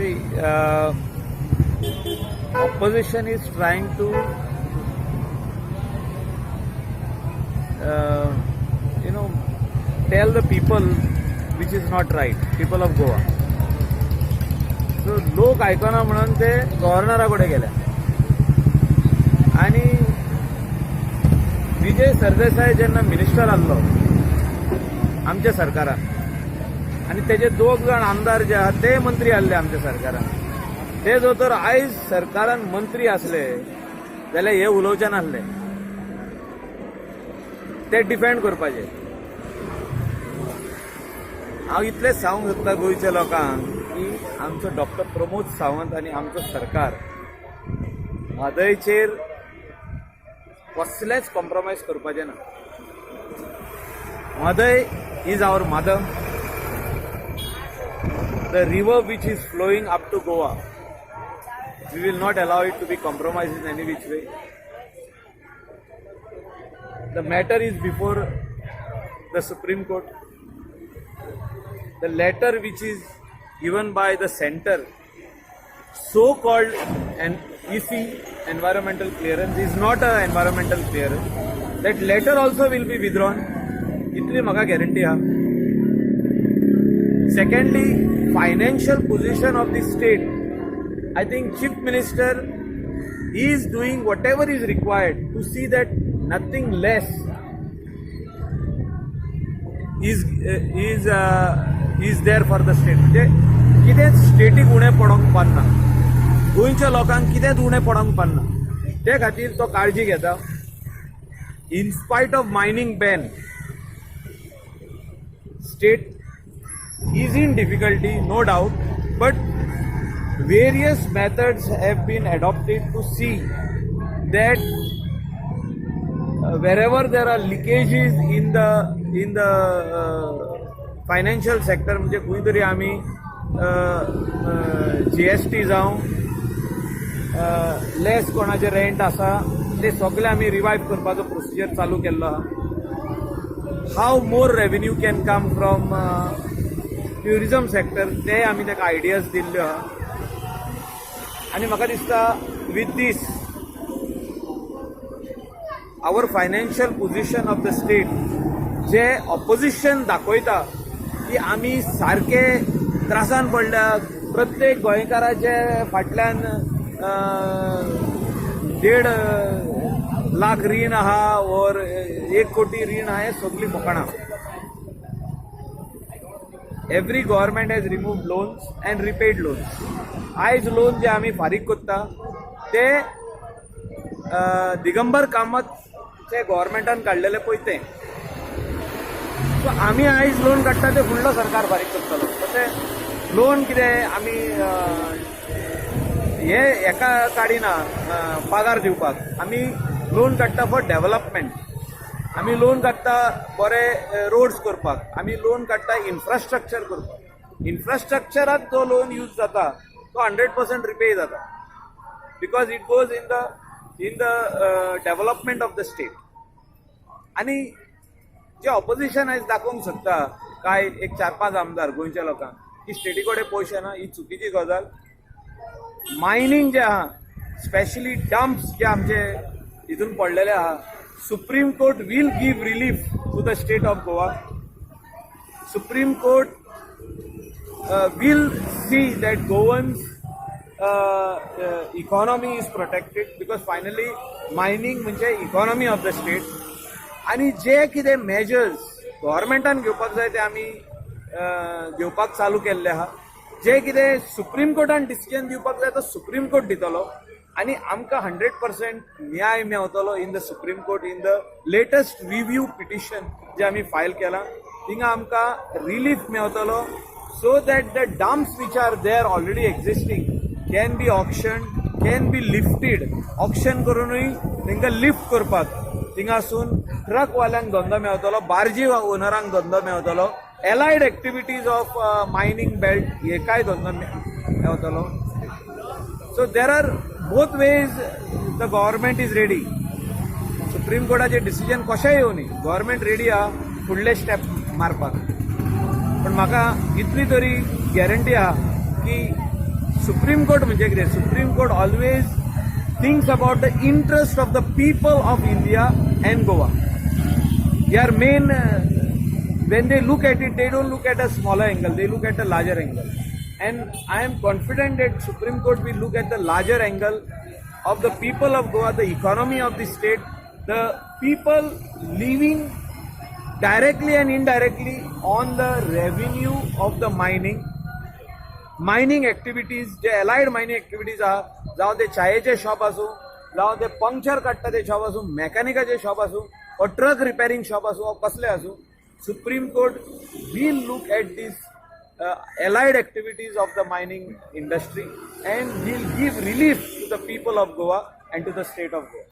See, opposition is trying to, tell the people which is not right, people of Goa. So लोक आयकना म्हणून ते गव्हर्नराकडे गेले आणि विजय सरदेसाई जेन्ना मिनिस्टर आसलो आमच्या सरकारान आणि तेजे दोग जण आमदार जे आहात ते मंत्री आसले आमच्या सरकारान, ते जो तर आयज सरकारान मंत्री असले जाल्यार हे उलोवचे नासले, ते डिफेंड करपाचे. हांव इतलेंच सांगूंक सोदता गोंयच्या लोकांक की आमचो डॉक्टर प्रमोद सावंत आनी आमचो सरकार म्हादयचेर कसलेच कॉम्प्रोमायज करपाचें ना. Mhadei is our mother. The river which is flowing up to Goa, we will not allow it to be compromised in any which way. The matter is before the Supreme Court. The letter which is given by the center, so-called an EC, environmental clearance, is not an environmental clearance. That letter also will be withdrawn. Itli maga guarantee ha. Secondly, financial position of the state. I think Chief Minister is doing whatever is required to see that nothing less is there for the state. म्हणजे कितेंच static उणें पडोंक पावना, गोंयच्या लोकांक कितेंच उणें पडोंक पावना, ते खातीर तो काळजी घेता. In spite of mining ban, state is in difficulty, no doubt, but various methods have been adopted to see that wherever there are leakages in the financial sector, म्हणजे खंय तरी आमी GST जावं, लेस कोणाचे रेंट आसा ते सगळे आमी रिवायव करपाचो प्रोसिजर चालू केल्लो आहा. How more revenue can come from tourism sector, ते आमी ताका आयडियाज दिल्ल्यो आहा. आनी म्हाका दिसता with this our financial position of the state, जे ऑपोजिशन दाखयता की आमी सारके त्रासान पडल्या, प्रत्येक गोंयकाराचे फाटल्यान 1.5 लाख रीण आहा और 1 कोटी रीण आहा, हे सगळी फकाणां. Every government has removed loans and repaid loans. आयज लोन जे आमी फारीक करता ते दिगंबर कामतचे गव्हर्मेंटान काडलेले पयते. सो आमी आयज लोन काडटा ते फुडलो सरकार फारीक करतलो. तशें लोन कितें आमी हे एका काडिना पगार दिवपाक, आमी लोन काडटा फॉर डेव्हलपमेंट. आमी लोन काडटा बरे रोड्स करपाक, आमी लोन काडटा इन्फ्रास्ट्रक्चर करपाक. इन्फ्रास्ट्रक्चराक जो लोन यूज जाता तो 100% रिपे जाता, because it goes in the development of the state. आनी जे ऑपोजिशन आयज दाखोवंक सोदता काय एक 4-5 आमदार गोंयच्या लोकांक की स्टेटी कडेन पयशे ना, ही चुकीची गजाल. मायनींग जे आहा, स्पेशली डम्प्स जे आमचे हितून पडलेले आहा, Supreme Court will give relief to the state of Goa. Supreme Court will see that Goans economy is protected, because finally mining म्हणजे economy of the state. आणि जे कितें measures गव्हर्मेंटान घेवपाक जाय ते आमी घेवपाक चालू केल्ले आहा. जे कितें सुप्रीम कोर्टान डिसिजन दिवपाक जाय तो सुप्रीम कोर्ट दितलो आणि आमकां 100% न्याय मेळटलो in the supreme court. In the latest review petition जे आमी फायल केलां थिंगा आमकां रिलीफ मेळटलो, so that the dumps which are there already existing can be auction, can be lifted. Auction करूनय तांकां लिफ्ट करपाक थिंगासून ट्रकवाल्यांक धंदो मेळटलो, बार्जी ओनरांक धंदो मेळटलो, allied activities of mining belt हेकाय धंदो मेळटलो. So there are both ways the government is ready. Supreme कोर्टाचे डिसिजन कशेंय येवं न्ही, गव्हर्मेंट रेडी आहा फुडले स्टेप मारपाक. पण म्हाका इतली तरी गॅरंटी आहा की सुप्रीम कोर्ट म्हणजे कितें supreme court always thinks about the interest of the people of India and Goa. Their main, when they look at it, they don't look at a smaller angle, they look at a larger angle. And I am confident that Supreme Court will look at the larger angle of the people of Goa, the economy of the state, the people living directly and indirectly on the revenue of the mining activities, J allied mining activities आहा, जावं ते चायेचे shop आसूं, जावं ते puncture काडटा ते shop आसूं, मॅकॅनिकाचे shop आसूं, or truck repairing shop asu or kasle asu, Supreme Court will look at these allied activities of the mining industry and will give relief to the people of Goa and to the state of Goa.